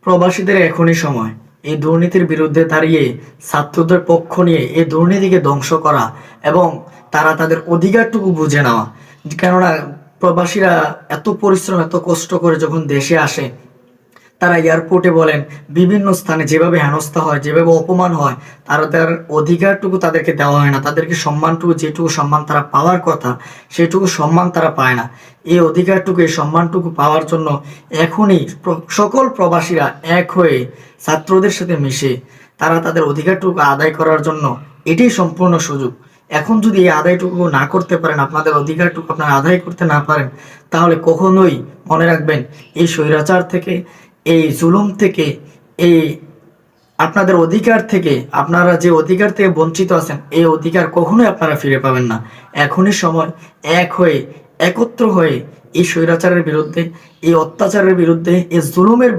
প্রবাসীদের এখনই সময় এই দুর্নীতির বিরুদ্ধে দাঁড়িয়ে ছাত্রদের পক্ষ নিয়ে এই দুর্নীতিকে ধ্বংস করা এবং তারা তাদের অধিকারটুকু বুঝে নেওয়া। কেননা প্রবাসীরা এত পরিশ্রম এত কষ্ট করে যখন দেশে আসে, তারা এয়ারপোর্টে বলেন বিভিন্ন স্থানে যেভাবে হেনস্থা হয়, যেভাবে অপমান হয়, তাদের অধিকারটুকু তাদেরকে দেওয়া হয় না, তাদেরকে সম্মানটুকু যেটুকু সম্মান তারা পাওয়ার কথা সেটুকু সম্মান তারা পায় না। এই অধিকারটুকু এই সম্মানটুকু পাওয়ার জন্য এখনই সকল প্রবাসীরা এক হয়ে ছাত্রদের সাথে মিশে তারা তাদের অধিকারটুকু আদায় করার জন্য এটাই সম্পূর্ণ সুযোগ। এখন যদি এই আদায়টুকু না করতে পারেন, আপনাদের অধিকারটুকু আপনারা আদায় করতে না পারেন, তাহলে কখনোই মনে রাখবেন এই স্বৈরাচার থেকে, এই জুলুম থেকে, এই আপনাদের অধিকার থেকে, আপনারা যে অধিকার থেকে বঞ্চিত আছেন এই অধিকার কখনোই আপনারা ফিরে পাবেন না। এখনই সময় এক হয়ে একত্র হয়ে এই স্বৈরাচারের বিরুদ্ধে, এই অত্যাচারের বিরুদ্ধে, এই জুলুমের বিরুদ্ধে